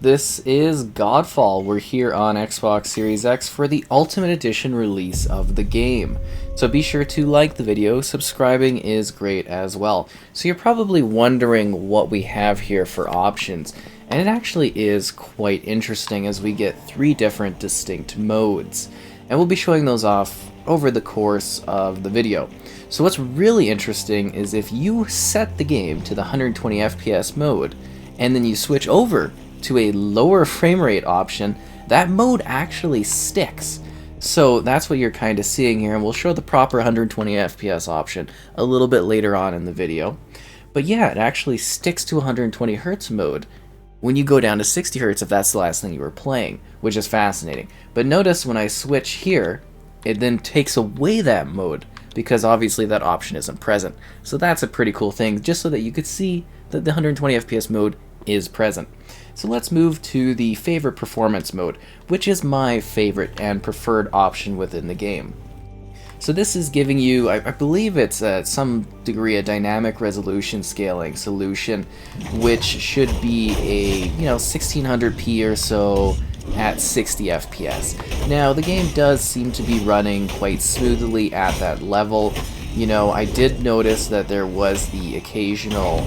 This is Godfall. We're here on Xbox Series X for the Ultimate Edition release of the game. So be sure to like the video, subscribing is great as well. So you're probably wondering what we have here for options, and it actually is quite interesting as we get 3 different distinct modes. And we'll be showing those off over the course of the video. So what's really interesting is if you set the game to the 120 FPS mode, and then you switch over to a lower frame rate option, that mode actually sticks. So that's what you're kind of seeing here, and we'll show the proper 120 FPS option a little bit later on in the video. But yeah, it actually sticks to 120 Hz mode when you go down to 60 Hz if that's the last thing you were playing, which is fascinating. But notice when I switch here, it then takes away that mode, because obviously that option isn't present. So that's a pretty cool thing, just so that you could see that the 120 FPS mode is present. So let's move to the favorite performance mode, which is my favorite and preferred option within the game. So this is giving you, I believe it's some degree a dynamic resolution scaling solution, which should be a 1600p or so at 60 FPS. Now the game does seem to be running quite smoothly at that level. I did notice that there was the occasional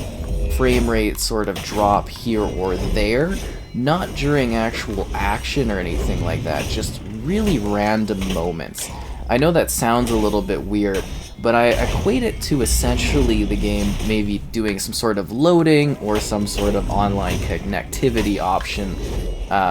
frame rate sort of drop here or there, not during actual action or anything like that, just really random moments. I know that sounds a little bit weird, but I equate it to essentially the game maybe doing some sort of loading or some sort of online connectivity option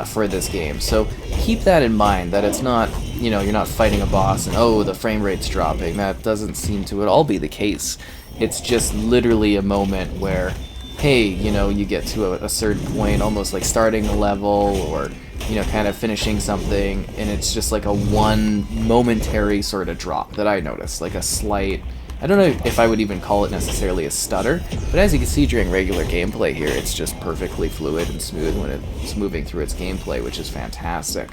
for this game. So keep that in mind, that it's not, you're not fighting a boss and oh, the frame rate's dropping. That doesn't seem to at all be the case. It's just literally a moment where, hey, you get to a certain point, almost like starting a level or, kind of finishing something, and it's just like a one momentary sort of drop that I noticed, like a slight, I don't know if I would even call it necessarily a stutter, but as you can see during regular gameplay here, it's just perfectly fluid and smooth when it's moving through its gameplay, which is fantastic.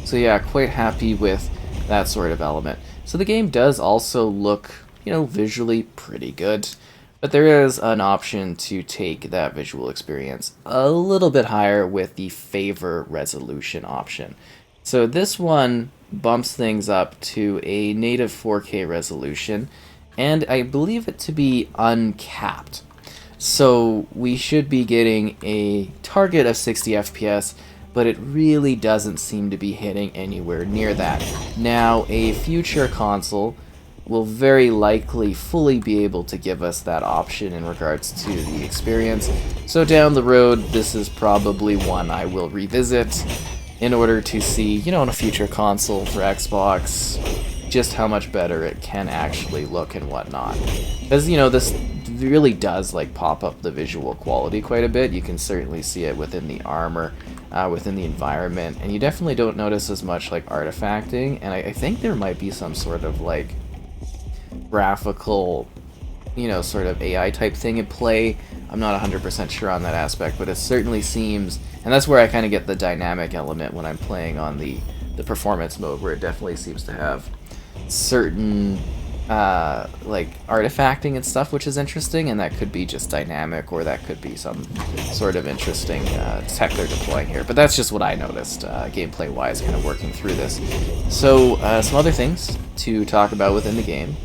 So yeah, quite happy with that sort of element. So the game does also look, visually pretty good. But there is an option to take that visual experience a little bit higher with the favor resolution option. So this one bumps things up to a native 4K resolution, and I believe it to be uncapped. So we should be getting a target of 60 FPS, but it really doesn't seem to be hitting anywhere near that. Now, a future console will very likely fully be able to give us that option in regards to the experience. So down the road, this is probably one I will revisit in order to see, on a future console for Xbox, just how much better it can actually look and whatnot. Because, this really does pop up the visual quality quite a bit. You can certainly see it within the armor, within the environment, and you definitely don't notice as much artifacting, and I think there might be some sort of graphical, sort of AI type thing at play. I'm not 100% sure on that aspect, but it certainly seems, and that's where I kind of get the dynamic element when I'm playing on the performance mode, where it definitely seems to have certain artifacting and stuff, which is interesting, and that could be just dynamic, or that could be some sort of interesting tech they're deploying here. But that's just what I noticed gameplay wise, kind of working through this. So some other things to talk about within the game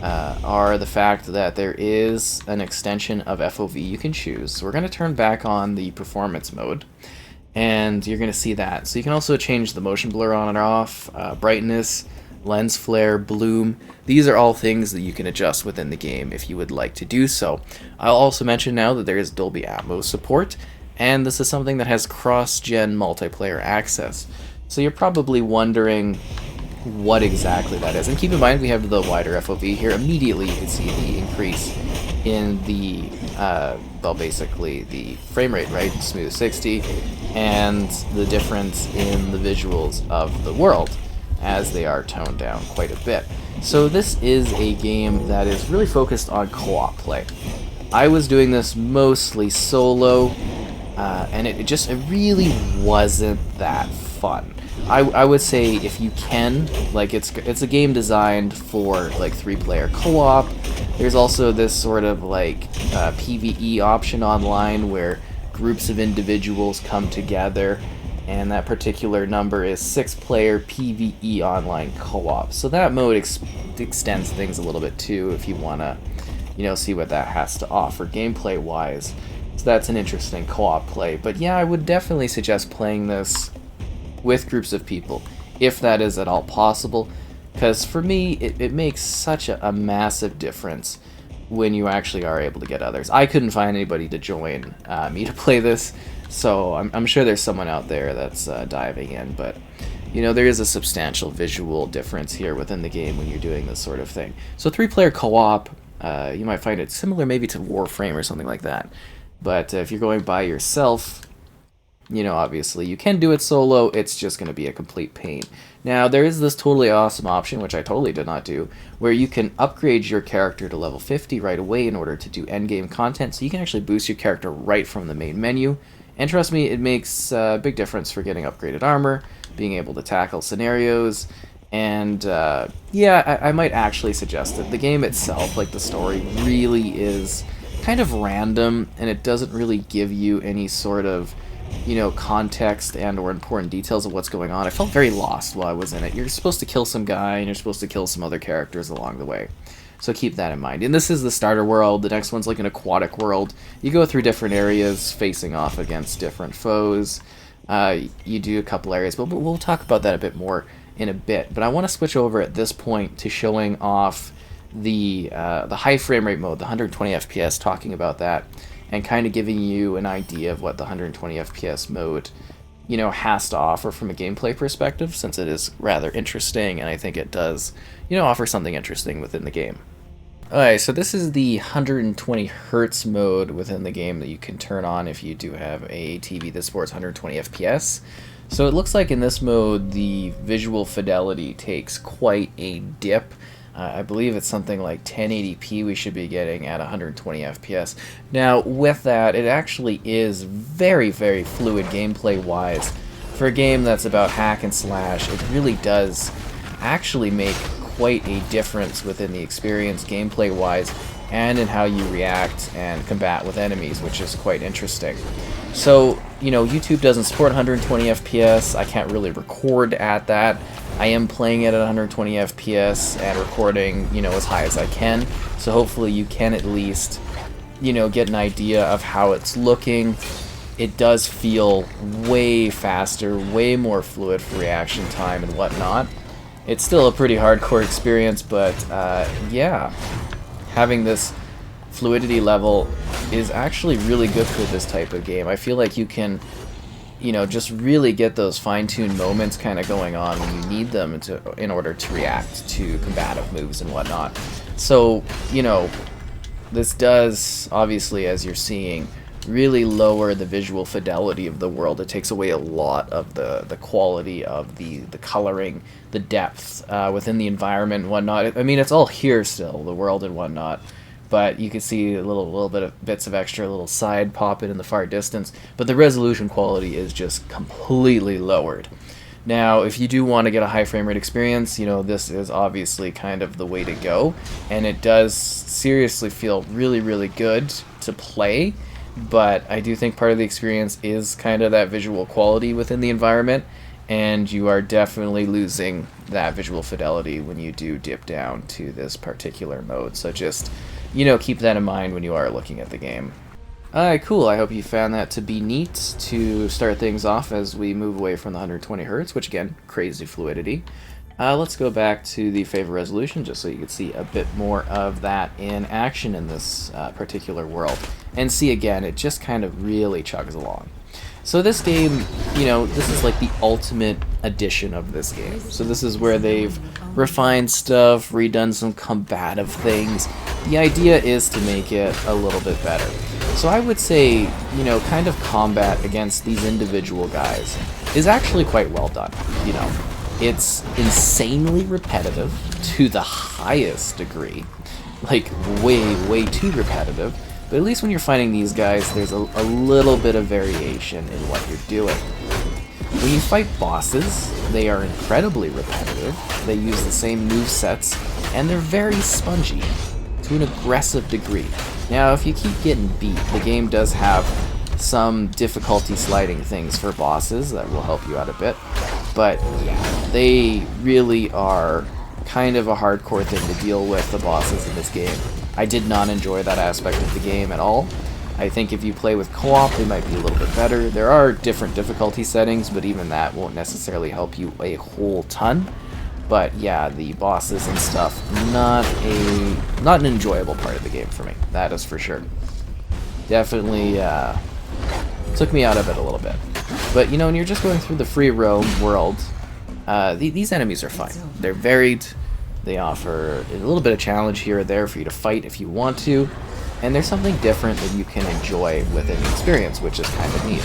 are the fact that there is an extension of FOV you can choose. So we're going to turn back on the performance mode, and you're going to see that. So you can also change the motion blur on and off, brightness, lens flare, bloom. These are all things that you can adjust within the game if you would like to do so. I'll also mention now that there is Dolby Atmos support, and this is something that has cross-gen multiplayer access. So you're probably wondering what exactly that is. And keep in mind, we have the wider FOV here. Immediately you can see the increase in the, basically the frame rate, right? Smooth 60, and the difference in the visuals of the world as they are toned down quite a bit. So this is a game that is really focused on co-op play. I was doing this mostly solo, and it really wasn't that fun. I would say if you can, it's a game designed for 3-player co-op. There's also this sort of PvE option online where groups of individuals come together, and that particular number is 6-player PvE online co-op. So that mode extends things a little bit too, if you want to, see what that has to offer gameplay wise. So that's an interesting co-op play. But yeah, I would definitely suggest playing this with groups of people, if that is at all possible, because for me it makes such a massive difference when you actually are able to get others. I couldn't find anybody to join me to play this, so I'm sure there's someone out there that's diving in, but there is a substantial visual difference here within the game when you're doing this sort of thing. So 3-player co-op, you might find it similar maybe to Warframe or something like that, but if you're going by yourself, obviously you can do it solo, it's just going to be a complete pain. Now, there is this totally awesome option, which I totally did not do, where you can upgrade your character to level 50 right away in order to do endgame content, so you can actually boost your character right from the main menu. And trust me, it makes a big difference for getting upgraded armor, being able to tackle scenarios, and yeah, I might actually suggest it. The game itself, like the story, really is kind of random, and it doesn't really give you any sort of context and or important details of what's going on. I felt very lost while I was in it. You're supposed to kill some guy, and you're supposed to kill some other characters along the way. So keep that in mind. And this is the starter world. The next one's like an aquatic world. You go through different areas facing off against different foes. You do a couple areas, but we'll talk about that a bit more in a bit. But I want to switch over at this point to showing off the high frame rate mode, the 120 FPS, talking about that, and kind of giving you an idea of what the 120 FPS mode, has to offer from a gameplay perspective, since it is rather interesting, and I think it does, offer something interesting within the game. Alright, so this is the 120 Hertz mode within the game that you can turn on if you do have a TV that supports 120 FPS. So it looks like in this mode, the visual fidelity takes quite a dip. I believe it's something like 1080p we should be getting at 120 FPS. Now, with that, it actually is very, very fluid gameplay-wise. For a game that's about hack and slash, it really does actually make quite a difference within the experience gameplay-wise and in how you react and combat with enemies, which is quite interesting. So, YouTube doesn't support 120 FPS. I can't really record at that. I am playing it at 120 FPS and recording, as high as I can. So hopefully you can at least, get an idea of how it's looking. It does feel way faster, way more fluid for reaction time and whatnot. It's still a pretty hardcore experience, but yeah, having this fluidity level is actually really good for this type of game. I feel like you can, just really get those fine-tuned moments kind of going on when you need them in order to react to combative moves and whatnot. So, this does, obviously, as you're seeing, really lower the visual fidelity of the world. It takes away a lot of the quality of the coloring, the depth within the environment and whatnot. I mean, it's all here still, the world and whatnot, but you can see a little bit of bits of extra little side popping in the far distance, but the resolution quality is just completely lowered. Now, if you do want to get a high frame rate experience, this is obviously kind of the way to go, and it does seriously feel really, really good to play, but I do think part of the experience is kind of that visual quality within the environment, and you are definitely losing that visual fidelity when you do dip down to this particular mode. So just, keep that in mind when you are looking at the game. Alright, cool. I hope you found that to be neat to start things off as we move away from the 120 Hz, which again, crazy fluidity. Let's go back to the favorite resolution just so you can see a bit more of that in action in this particular world. And see, again, it just kind of really chugs along. So this game, this is like the ultimate edition of this game. So this is where they've refined stuff, redone some combative things. The idea is to make it a little bit better. So I would say, kind of combat against these individual guys is actually quite well done. It's insanely repetitive to the highest degree, like way too repetitive. But at least when you're fighting these guys, there's a little bit of variation in what you're doing. When you fight bosses, they are incredibly repetitive, they use the same movesets, and they're very spongy, to an aggressive degree. Now, if you keep getting beat, the game does have some difficulty sliding things for bosses that will help you out a bit. But yeah, they really are kind of a hardcore thing to deal with, the bosses in this game. I did not enjoy that aspect of the game at all. I think if you play with co-op, they might be a little bit better. There are different difficulty settings, but even that won't necessarily help you a whole ton. But yeah, the bosses and stuff, not an enjoyable part of the game for me. That is for sure. Definitely took me out of it a little bit. But you know, when you're just going through the free roam world, these enemies are fine. They're varied. They offer a little bit of challenge here or there for you to fight if you want to. And there's something different that you can enjoy within the experience, which is kind of neat.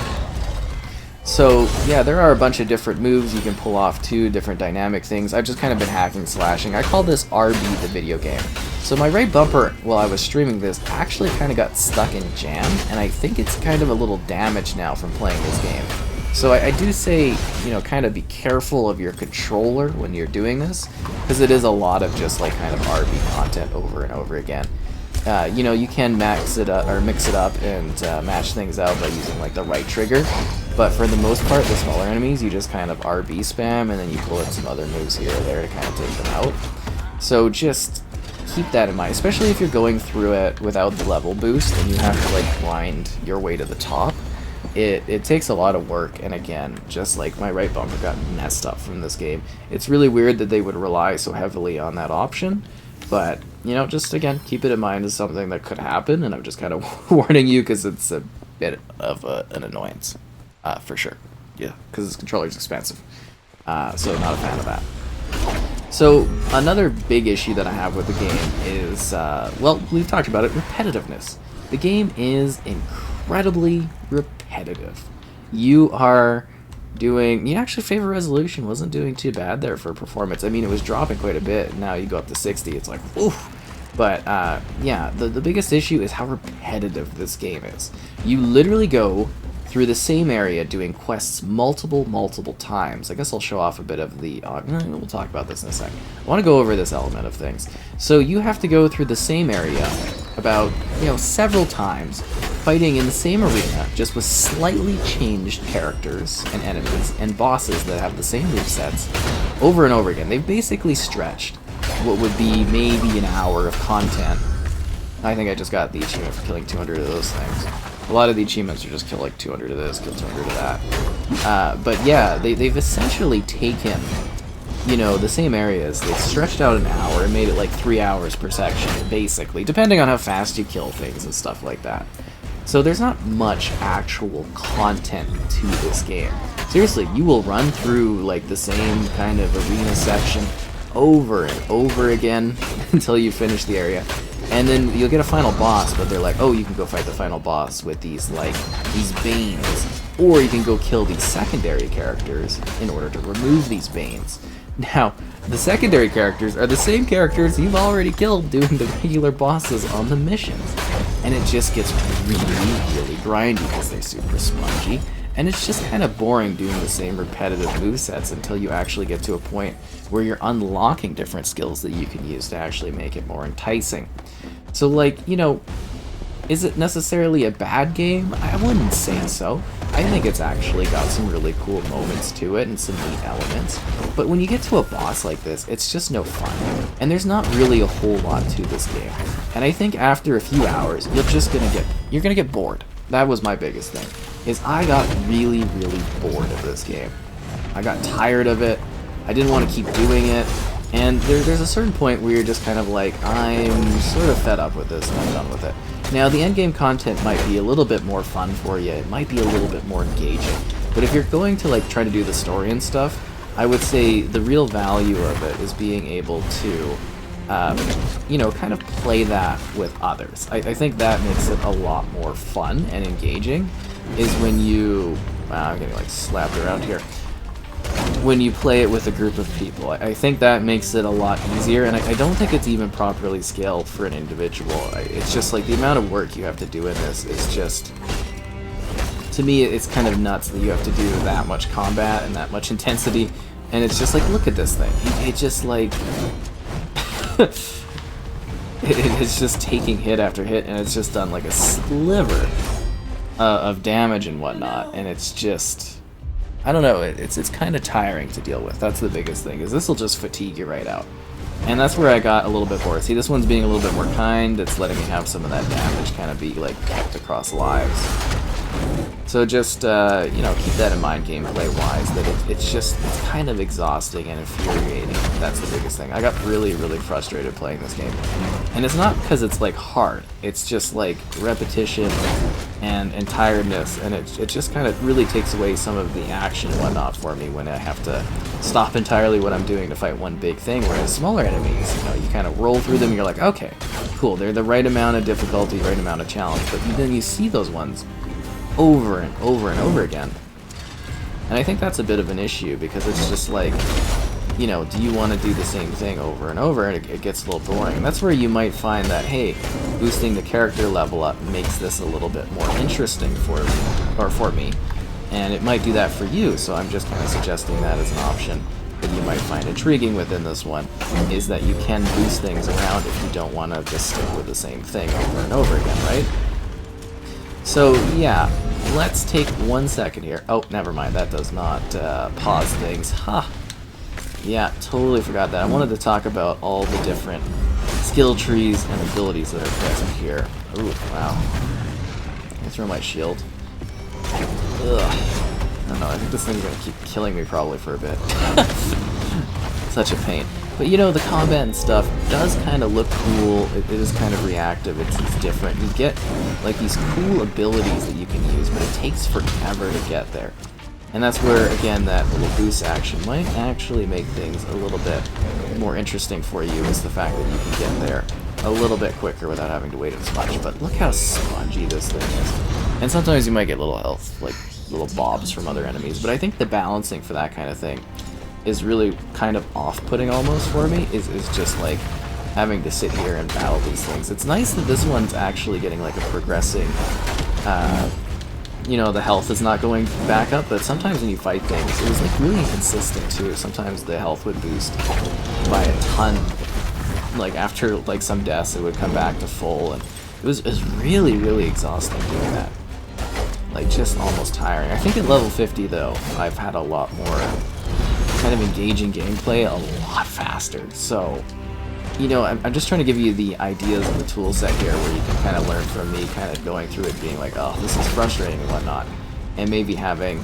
So yeah, there are a bunch of different moves you can pull off too, different dynamic things. I've just kind of been hacking, slashing. I call this RB the video game. So my right bumper, while I was streaming this, actually kind of got stuck in jam, and I think it's kind of a little damaged now from playing this game. So I do say, you know, kind of be careful of your controller when you're doing this, because it is a lot of just like kind of RB content over and over again. You know, you can max it up or mix it up and match things out by using like the right trigger, but for the most part, the smaller enemies, you just kind of RB spam and then you pull in some other moves here or there to kind of take them out. So just keep that in mind, especially if you're going through it without the level boost and you have to like grind your way to the top. It takes a lot of work, and again, just like my right bumper got messed up from this game, it's really weird that they would rely so heavily on that option. But, you know, just again, keep it in mind as something that could happen, and I'm just kind of warning you because it's a bit of an annoyance, for sure. Yeah, because this controller's expensive, so not a fan of that. So, another big issue that I have with the game is, well, we've talked about it, repetitiveness. The game is incredibly repetitive. You are doing, actually favor resolution wasn't doing too bad there for performance. I mean, it was dropping quite a bit, and now you go up to 60, it's like, oof. But yeah, the biggest issue is how repetitive this game is. You literally go through the same area doing quests multiple times. I guess I'll show off a bit of the, we'll talk about this in a second. I want to go over this element of things. So you have to go through the same area about, several times, fighting in the same arena, just with slightly changed characters and enemies and bosses that have the same movesets over and over again. They've basically stretched what would be maybe an hour of content. I think I just got the achievement for killing 200 of those things. A lot of the achievements are just kill like 200 of this, kill 200 of that. But yeah, they've essentially taken, the same areas. They've stretched out an hour and made it like 3 hours per section, basically, depending on how fast you kill things and stuff like that. So there's not much actual content to this game. Seriously, you will run through like the same kind of arena section over and over again until you finish the area. And then you'll get a final boss, but they're like, oh, you can go fight the final boss with these banes. Or you can go kill these secondary characters in order to remove these banes. Now, the secondary characters are the same characters you've already killed doing the regular bosses on the missions. And it just gets really grindy because they're super spongy. And it's just kind of boring doing the same repetitive movesets until you actually get to a point where you're unlocking different skills that you can use to actually make it more enticing. So is it necessarily a bad game? I wouldn't say so. I think it's actually got some really cool moments to it and some neat elements. But when you get to a boss like this, it's just no fun. And there's not really a whole lot to this game. And I think after a few hours, you're gonna get bored. That was my biggest thing, is I got really bored of this game. I got tired of it. I didn't want to keep doing it. And there's a certain point where you're just kind of like, I'm sort of fed up with this and I'm done with it. Now, the endgame content might be a little bit more fun for you. It might be a little bit more engaging. But if you're going to try to do the story and stuff, I would say the real value of it is being able to, kind of play that with others. I think that makes it a lot more fun and engaging, is when you, I'm getting slapped around here, when you play it with a group of people. I think that makes it a lot easier, and I don't think it's even properly scaled for an individual. It's just the amount of work you have to do in this is just, to me, it's kind of nuts that you have to do that much combat and that much intensity, and it's just look at this thing. It's just it's just taking hit after hit, and it's just done like a sliver of damage and whatnot, and it's just, I don't know, it's kind of tiring to deal with. That's the biggest thing, is this will just fatigue you right out. And that's where I got a little bit bored. See, this one's being a little bit more kind. It's letting me have some of that damage kind of be like kept across lives. So just, you know, keep that in mind gameplay-wise, that it's kind of exhausting and infuriating. That's the biggest thing. I got really, really frustrated playing this game. And it's not because it's, like, hard. It's just, like, repetition and tiredness, and it just kind of really takes away some of the action and whatnot for me when I have to stop entirely what I'm doing to fight one big thing, whereas smaller enemies, you know, you kind of roll through them and you're like, okay, cool, they're the right amount of difficulty, right amount of challenge, but then you see those ones over and over and over again. And I think that's a bit of an issue, because it's just like, you know, do you want to do the same thing over and over, and it gets a little boring. And that's where you might find that, hey, boosting the character level up makes this a little bit more interesting for me, and it might do that for you, so I'm just kind of suggesting that as an option that you might find intriguing within this one, is that you can boost things around if you don't want to just stick with the same thing over and over again, right? So yeah, let's take 1 second here. Oh, never mind, that does not pause things. Ha! Yeah, totally forgot that. I wanted to talk about all the different skill trees and abilities that are present here. Ooh, wow. I'll throw my shield. Ugh. I don't know, I think this thing's gonna keep killing me probably for a bit. Such a pain. But you know, the combat and stuff does kind of look cool. It is kind of reactive. It's different. You get like these cool abilities that you can use, but it takes forever to get there. And that's where, again, that little boost action might actually make things a little bit more interesting for you, is the fact that you can get there a little bit quicker without having to wait as much. But look how spongy this thing is. And sometimes you might get little health, like little bobs from other enemies, but I think the balancing for that kind of thing is really kind of off-putting almost for me, is just like having to sit here and battle these things. It's nice that this one's actually getting like a progressing, you know, the health is not going back up, but sometimes when you fight things, it was like really inconsistent too. Sometimes the health would boost by a ton. Like after like some deaths, it would come back to full, and it was really, really exhausting doing that. Like just almost tiring. I think at level 50 though, I've had a lot more kind of engaging gameplay, a lot faster. So, you know, I'm just trying to give you the ideas of the tool set here, where you can kind of learn from me kind of going through it, being like, oh, this is frustrating and whatnot, and maybe having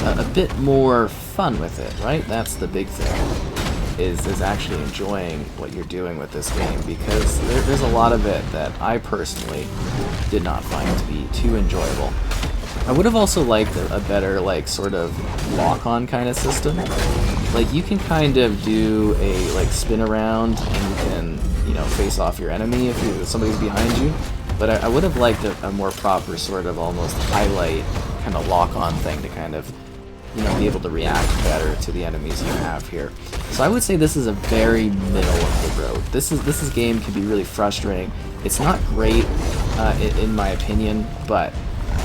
a bit more fun with it, right? That's the big thing, is actually enjoying what you're doing with this game, because there's a lot of it that I personally did not find to be too enjoyable. I would have also liked a better, like, sort of lock-on kind of system. Like, you can kind of do a, like, spin around, and you can, you know, face off your enemy if somebody's behind you. But I would have liked a more proper sort of almost highlight kind of lock-on thing to kind of, you know, be able to react better to the enemies you have here. So I would say this is a very middle of the road. This game can be really frustrating. It's not great, in my opinion, but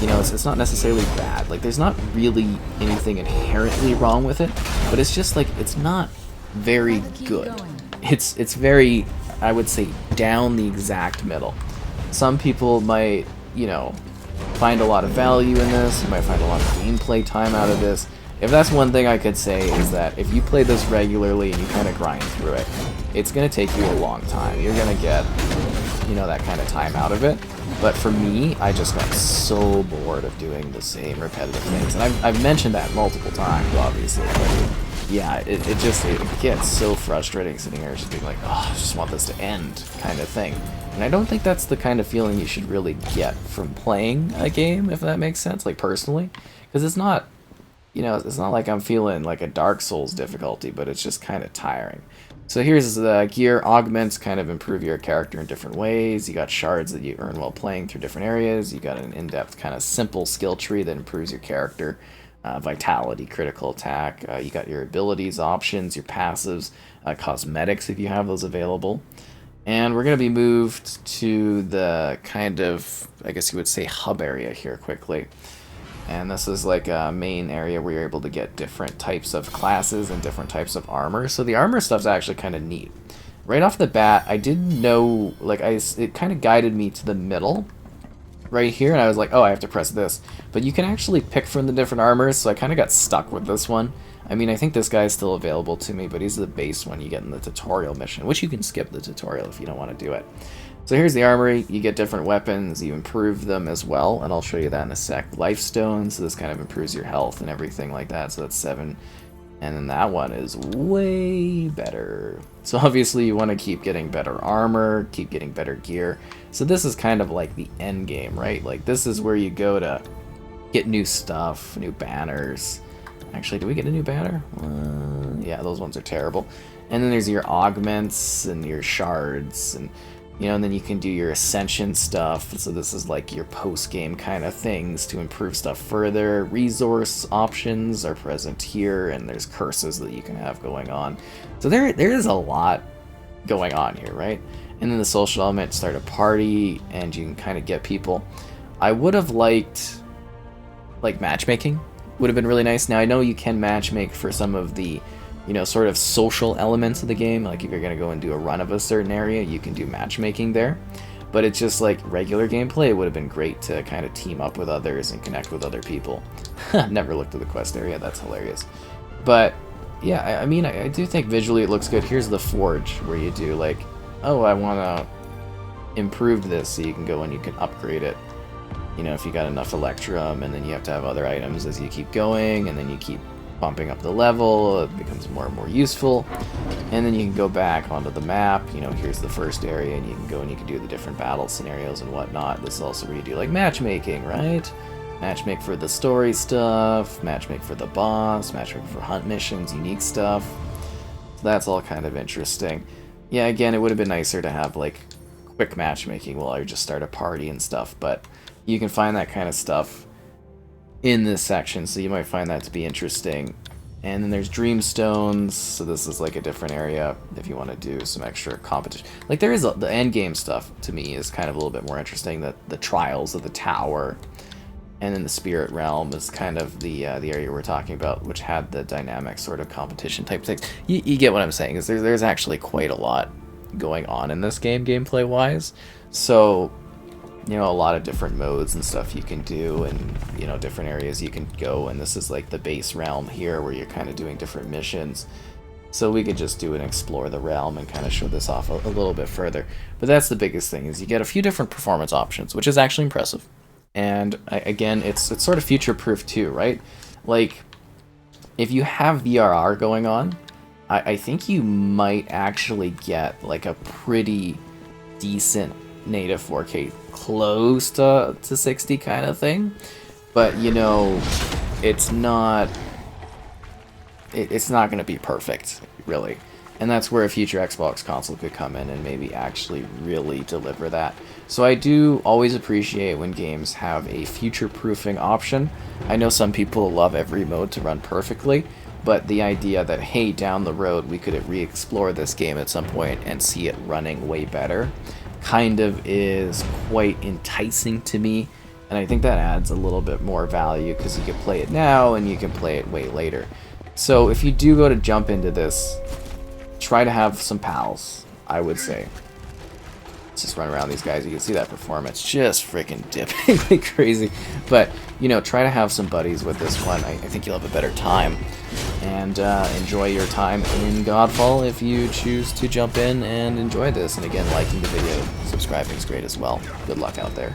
you know, it's not necessarily bad. Like, there's not really anything inherently wrong with it, but it's just like, it's not very good. It's very, I would say, down the exact middle. Some people might, you know, find a lot of value in this. You might find a lot of gameplay time out of this. If that's one thing I could say, is that if you play this regularly and you kind of grind through it, it's going to take you a long time. You're going to get, you know, that kind of time out of it. But for me, I just got so bored of doing the same repetitive things. And I've mentioned that multiple times, obviously. But yeah, it gets so frustrating sitting here just being like, oh, I just want this to end kind of thing. And I don't think that's the kind of feeling you should really get from playing a game, if that makes sense, like personally. Because it's not, you know, it's not like I'm feeling like a Dark Souls difficulty, but it's just kind of tiring. So here's the gear augments, kind of improve your character in different ways. You got shards that you earn while playing through different areas. You got an in-depth kind of simple skill tree that improves your character. Vitality, critical attack. You got your abilities, options, your passives, cosmetics if you have those available. And we're going to be moved to the kind of, I guess you would say, hub area here quickly. And this is like a main area where you're able to get different types of classes and different types of armor. So the armor stuff's actually kind of neat. Right off the bat, I didn't know, like, it kind of guided me to the middle. right here, and I was like, oh, I have to press this. But you can actually pick from the different armors, so I kind of got stuck with this one. I mean, I think this guy is still available to me, but he's the base one you get in the tutorial mission, which you can skip the tutorial if you don't want to do it. So here's the armory. You get different weapons, you improve them as well, and I'll show you that in a sec. Lifestone, so this kind of improves your health and everything like that, so that's 7. And then that one is way better. So obviously you want to keep getting better armor, keep getting better gear. So this is kind of like the end game, right? Like this is where you go to get new stuff, new banners. Actually, do we get a new banner? Yeah, those ones are terrible. And then there's your augments and your shards, and you know, and then you can do your ascension stuff. So this is like your post-game kind of things to improve stuff further. Resource options are present here, and there's curses that you can have going on. So there is a lot going on here, right? And then the social element, start a party, and you can kind of get people. I would have liked, like, matchmaking. Would have been really nice. Now, I know you can matchmake for some of the, you know, sort of social elements of the game. Like if you're going to go and do a run of a certain area, you can do matchmaking there. But it's just like regular gameplay. It would have been great to kind of team up with others and connect with other people. Never looked at the quest area. That's hilarious. But yeah, I mean, I do think visually it looks good. Here's the forge where you do like, oh, I want to improve this, so you can go and you can upgrade it. You know, if you got enough Electrum, and then you have to have other items as you keep going, and then you keep bumping up the level, it becomes more and more useful. And then you can go back onto the map, you know, here's the first area, and you can go and you can do the different battle scenarios and whatnot. This is also where you do like matchmaking, right? Matchmake for the story stuff, matchmake for the boss, matchmake for hunt missions, unique stuff. So that's all kind of interesting. Yeah, again, it would have been nicer to have like quick matchmaking while you just start a party and stuff, but you can find that kind of stuff in this section, so you might find that to be interesting. And then there's Dreamstones, so this is like a different area if you want to do some extra competition. Like there is the end game stuff to me is kind of a little bit more interesting. The trials of the tower, and then the spirit realm is kind of the area we're talking about, which had the dynamic sort of competition type things. You get what I'm saying? Is there's actually quite a lot going on in this game gameplay wise. So you know, a lot of different modes and stuff you can do, and you know, different areas you can go. And this is like the base realm here where you're kind of doing different missions. So we could just do and explore the realm and kind of show this off a little bit further. But that's the biggest thing, is you get a few different performance options, which is actually impressive. And again, it's sort of future-proof too, right? Like if you have VRR going on, I think you might actually get like a pretty decent native 4K, close to 60 kind of thing. But you know, it's not going to be perfect, really. And that's where a future Xbox console could come in and maybe actually really deliver that. So I do always appreciate when games have a future-proofing option. I know some people love every mode to run perfectly, but the idea that, hey, down the road we could re-explore this game at some point and see it running way better kind of is quite enticing to me. And I think that adds a little bit more value, because you can play it now and you can play it way later. So if you do go to jump into this, try to have some pals, I would say. Let's just run around these guys. You can see that performance just freaking dipping like crazy. But, you know, try to have some buddies with this one. I think you'll have a better time. And enjoy your time in Godfall if you choose to jump in and enjoy this. And again, liking the video, subscribing is great as well. Good luck out there.